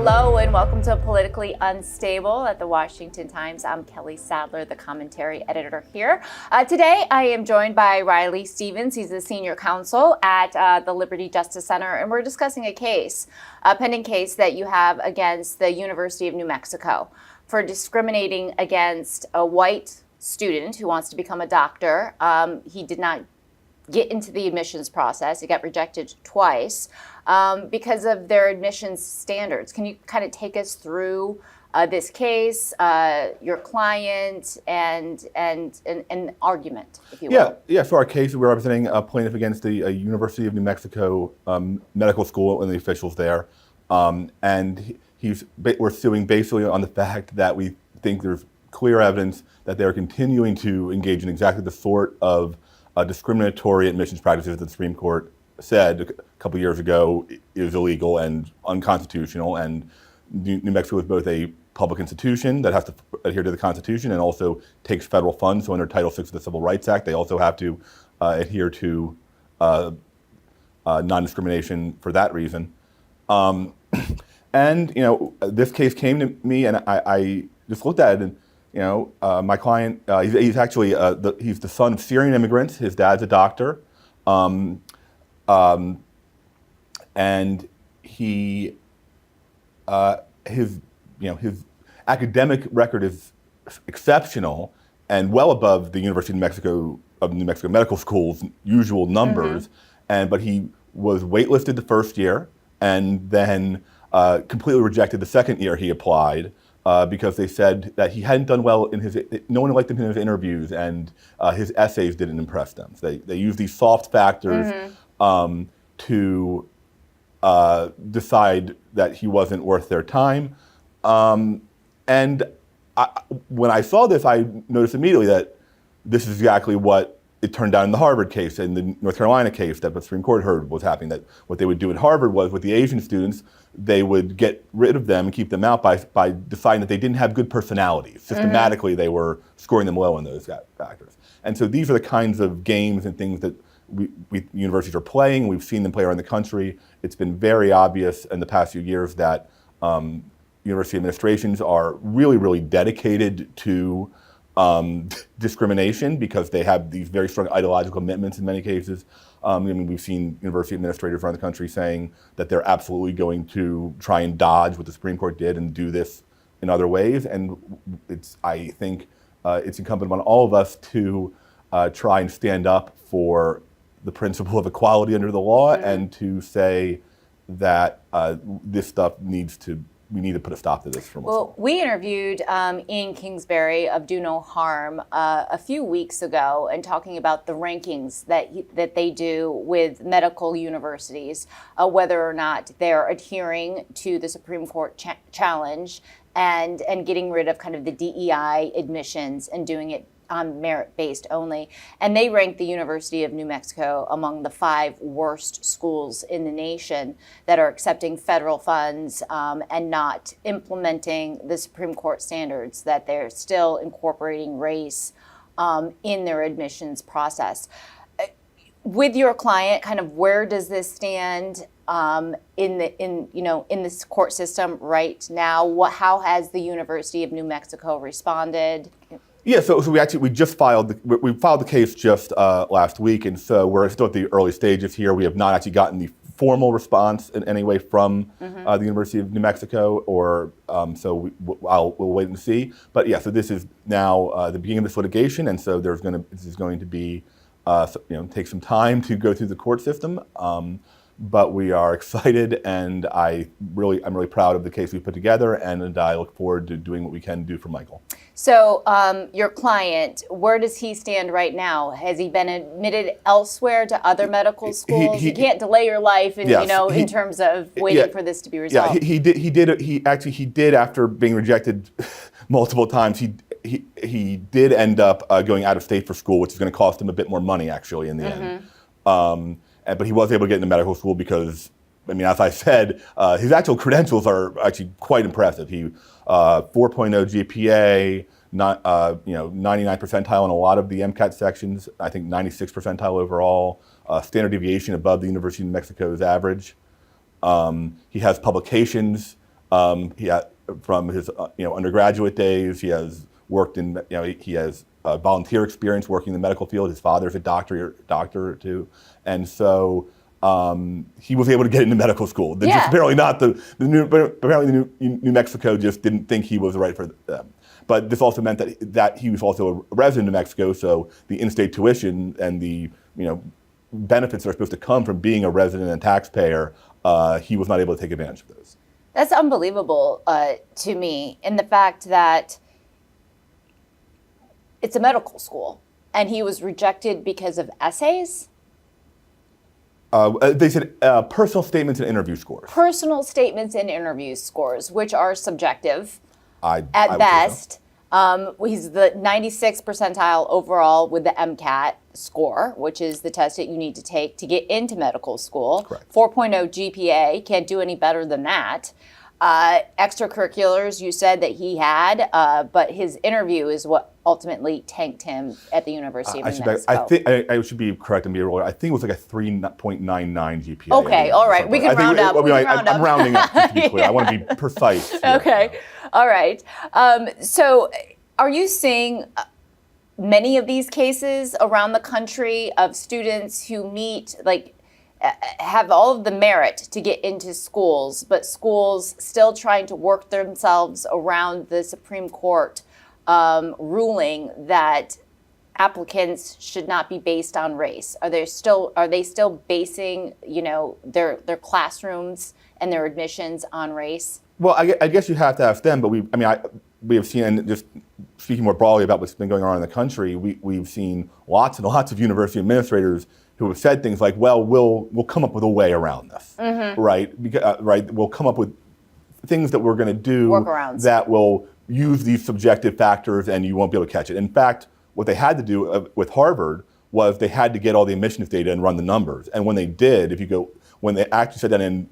Hello and welcome to Politically Unstable at the Washington Times. I'm Kelly Sadler, the commentary editor here. Today I am joined by Reilly Stephens. He's the senior counsel at the Liberty Justice Center, and we're discussing a pending case that you have against the University of New Mexico for discriminating against a white student who wants to become a doctor. He did not get into the admissions process. He got rejected twice because of their admissions standards. Can you kind of take us through this case, your client, and an argument, if you will? Yeah. So our case, we're representing a plaintiff against the University of New Mexico medical school and the officials there, and we're suing basically on the fact that we think there's clear evidence that they're continuing to engage in exactly the sort of discriminatory admissions practices that the Supreme Court said a couple years ago is illegal and unconstitutional. And New Mexico is both a public institution that has to adhere to the Constitution and also takes federal funds. So under Title VI of the Civil Rights Act, they also have to adhere to non-discrimination for that reason. And this case came to me, and I just looked at it, and my client, he's actually he's the son of Syrian immigrants. His dad's a doctor, and his academic record is exceptional and well above the University of New Mexico Medical School's usual numbers. But he was waitlisted the first year, and then completely rejected the second year he applied. Because they said that he hadn't done well no one liked him in his interviews, and his essays didn't impress them. So they used these soft factors to decide that he wasn't worth their time. When I saw this, I noticed immediately that this is exactly what it turned out in the Harvard case and the North Carolina case that the Supreme Court heard was happening. That what they would do at Harvard was with the Asian students, they would get rid of them and keep them out by deciding that they didn't have good personalities. Systematically, they were scoring them low in those factors. And so these are the kinds of games and things that universities are playing. We've seen them play around the country. It's been very obvious in the past few years that university administrations are really, really dedicated to discrimination because they have these very strong ideological commitments in many cases. We've seen university administrators around the country saying that they're absolutely going to try and dodge what the Supreme Court did and do this in other ways. And I think it's incumbent on all of us to try and stand up for the principle of equality under the law and to say that this stuff we need to put a stop to this from us. Well, we interviewed Ian Kingsbury of Do No Harm a few weeks ago and talking about the rankings that they do with medical universities, whether or not they're adhering to the Supreme Court challenge and getting rid of kind of the DEI admissions and doing it on merit-based only. And they ranked the University of New Mexico among the 5 worst schools in the nation that are accepting federal funds and not implementing the Supreme Court standards, that they're still incorporating race in their admissions process. With your client, kind of where does this stand in this court system right now? How has the University of New Mexico responded? Yeah, so we just filed the case just last week, and so we're still at the early stages here. We have not actually gotten the formal response in any way from the University of New Mexico, or so we'll wait and see. But yeah, so this is now the beginning of this litigation, and so this is going to be take some time to go through the court system. But we are excited, and I'm really proud of the case we put together, and I look forward to doing what we can do for Michael. So your client, where does he stand right now? Has he been admitted elsewhere to other medical schools? You can't delay your life, in terms of waiting for this to be resolved. Yeah, he did after being rejected multiple times. He did end up going out of state for school, which is going to cost him a bit more money actually in the end. But he was able to get into medical school because, as I said, his actual credentials are actually quite impressive. He 4.0 GPA, 99 percentile in a lot of the MCAT sections. I think 96 percentile overall. Standard deviation above the University of New Mexico's average. He has publications From his undergraduate days, he has worked in he has volunteer experience working in the medical field. His father's a doctor or two, and so he was able to get into medical school. Just apparently not apparently New Mexico just didn't think he was right for them. But this also meant that he was also a resident of Mexico, so the in-state tuition and the benefits that are supposed to come from being a resident and taxpayer, he was not able to take advantage of those. That's unbelievable to me, in the fact that it's a medical school, and he was rejected because of essays? They said personal statements and interview scores. Personal statements and interview scores, which are subjective I at would best. say so. He's the 96th percentile overall with the MCAT score, which is the test that you need to take to get into medical school. Correct. 4.0 GPA, can't do any better than that. Extracurriculars, you said that he had, but his interview is what ultimately tanked him at the University of New Mexico. I should be correct and be wrong. I think it was like a 3.99 GPA. Okay, all right. We can round up. I'm rounding up, just to be clear. I want to be precise here. Okay, all right. So are you seeing many of these cases around the country of students who meet, have all of the merit to get into schools, but schools still trying to work themselves around the Supreme Court ruling that applicants should not be based on race? Are they still basing, their classrooms and their admissions on race? Well, I guess you have to ask them, but we have seen, and just speaking more broadly about what's been going on in the country, we've seen lots and lots of university administrators who have said things like, "Well, we'll come up with a way around this, right? Right? We'll come up with things that we're going to do Workarounds. that will use these subjective factors, and you won't be able to catch it." In fact, what they had to do with Harvard was they had to get all the admissions data and run the numbers. And when they did, when they actually sat down and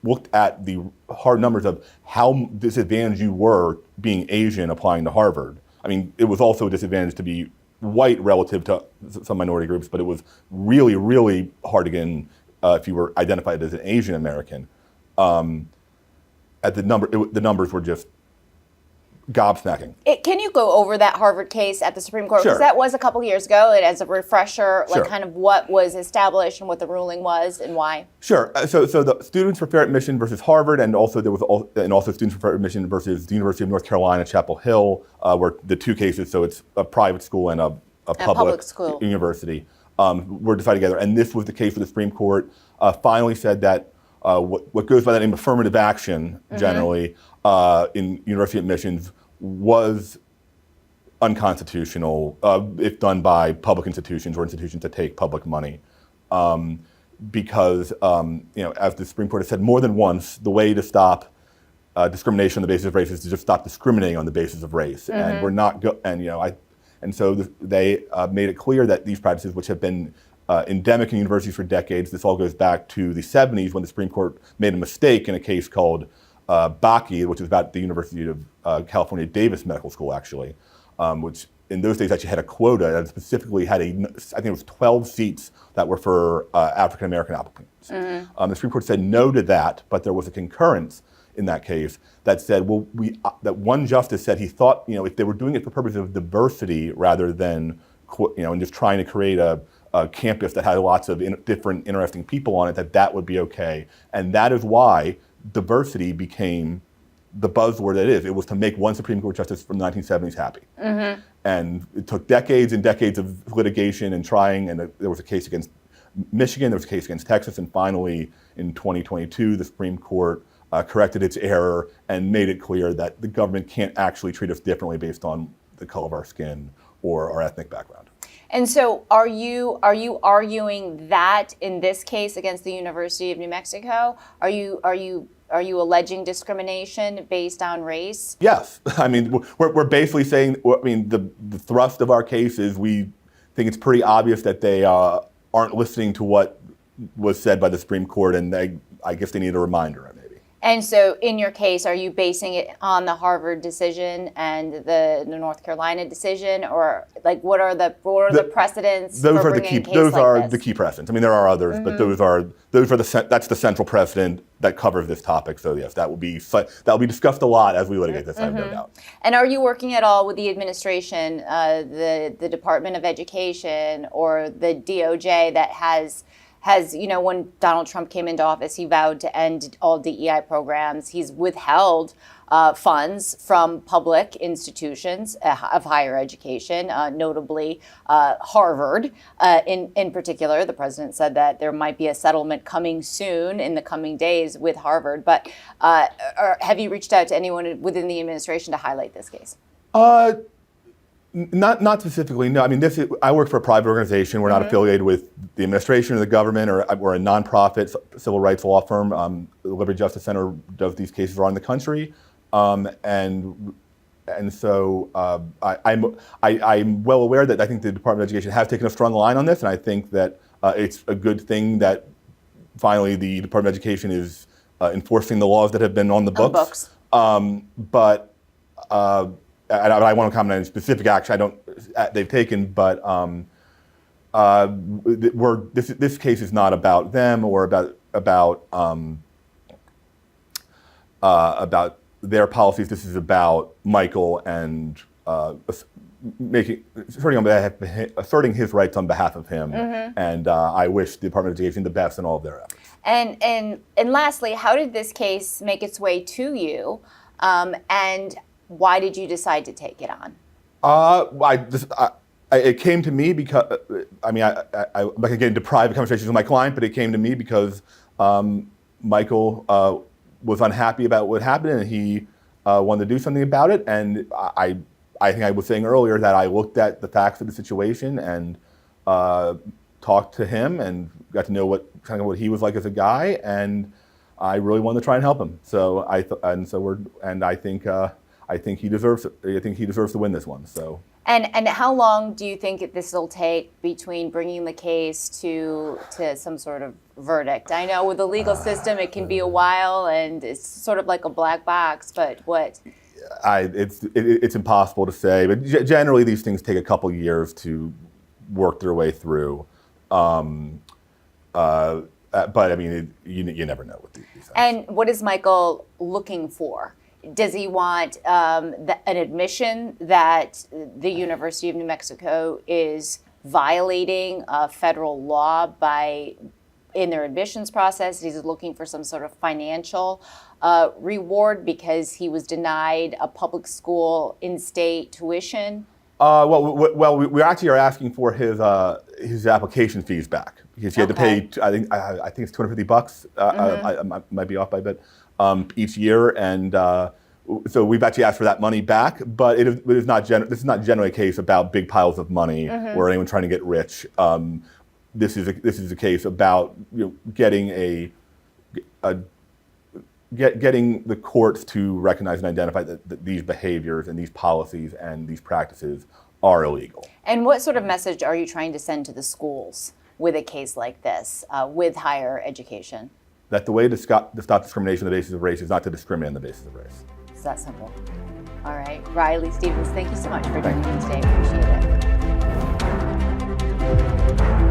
looked at the hard numbers of how disadvantaged you were being Asian applying to Harvard, it was also a disadvantage to be white relative to some minority groups, but it was really, really hard to get in if you were identified as an Asian American. The numbers were just gobsmacking. Can you go over that Harvard case at the Supreme Court? Because Sure. that was a couple years ago, and as a refresher, Sure. kind of what was established and what the ruling was and why. Sure. So the Students for Fair Admission versus Harvard, and also Students for Fair Admission versus the University of North Carolina, Chapel Hill, were the two cases. So it's a private school and a public school university were decided together. And this was the case where the Supreme Court finally said that what goes by the name of affirmative action, generally, in university admissions was unconstitutional if done by public institutions or institutions that take public money. Because, as the Supreme Court has said more than once, the way to stop discrimination on the basis of race is to just stop discriminating on the basis of race. And we're not, and so they made it clear that these practices, which have been endemic in universities for decades, this all goes back to the 70s when the Supreme Court made a mistake in a case called Bakke, which is about the University of California Davis Medical School, actually, which in those days actually had a quota that specifically had I think it was 12 seats that were for African American applicants. The Supreme Court said no to that, but there was a concurrence in that case that said, that one justice said he thought, if they were doing it for purposes of diversity rather than, and just trying to create a campus that had lots of different interesting people on it, that would be okay. And that is why diversity became the buzzword that it is. It was to make one Supreme Court justice from the 1970s happy. And it took decades and decades of litigation and trying, and there was a case against Michigan, there was a case against Texas, and finally in 2022, the Supreme Court corrected its error and made it clear that the government can't actually treat us differently based on the color of our skin or our ethnic background. And so are you arguing that in this case against the University of New Mexico? Are you alleging discrimination based on race? Yes. We're basically saying, the thrust of our case is we think it's pretty obvious that they aren't listening to what was said by the Supreme Court, and I guess they need a reminder, maybe. And so in your case, are you basing it on the Harvard decision and the North Carolina decision, or like what are the precedents those for are bringing a case those like are this? the key precedents. I mean, there are others, but that's the central precedent that covers this topic. So yes, that will be discussed a lot as we litigate this. I have no doubt. And are you working at all with the administration, the Department of Education or the DOJ that has, when Donald Trump came into office, he vowed to end all DEI programs. He's withheld funds from public institutions of higher education, notably Harvard in particular. The president said that there might be a settlement coming soon in the coming days with Harvard. But have you reached out to anyone within the administration to highlight this case? Not specifically, no. I mean, I work for a private organization. We're not affiliated with the administration or the government, or we're a nonprofit civil rights law firm. The Liberty Justice Center does these cases around the country, and so I'm well aware that I think the Department of Education has taken a strong line on this, and I think that it's a good thing that finally the Department of Education is enforcing the laws that have been on the books. I want to comment on any specific action they've taken, but this case is not about them or about their policies. This is about Michael and asserting his rights on behalf of him. And I wish the Department of Education the best in all of their efforts. And lastly, how did this case make its way to you? And why did you decide to take it on? It came to me because, I'm not going to get into private conversations with my client, but it came to me because Michael was unhappy about what happened, and he wanted to do something about it. And I think I was saying earlier that I looked at the facts of the situation and talked to him and got to know what he was like as a guy, and I really wanted to try and help him. So I think he deserves it. I think he deserves to win this one. So. And how long do you think this will take between bringing the case to some sort of verdict? I know with the legal system it can be a while, and it's sort of like a black box. But what? It's impossible to say. But generally, these things take a couple years to work their way through. But I mean, you never know with these things. And what is Michael looking for? Does he want an admission that the University of New Mexico is violating federal law in their admissions process? He's looking for some sort of financial reward because he was denied a public school in-state tuition. We actually are asking for his application fees back because he had to pay. I think it's $250. I might be off by a bit. Each year, and so we've actually asked for that money back. But this is not generally a case about big piles of money or anyone trying to get rich. This is a case about getting getting the courts to recognize and identify that these behaviors and these policies and these practices are illegal. And what sort of message are you trying to send to the schools with a case like this, with higher education? That the way to stop discrimination on the basis of race is not to discriminate on the basis of race. It's that simple. All right. Reilly Stephens, thank you so much for joining me today. Appreciate it.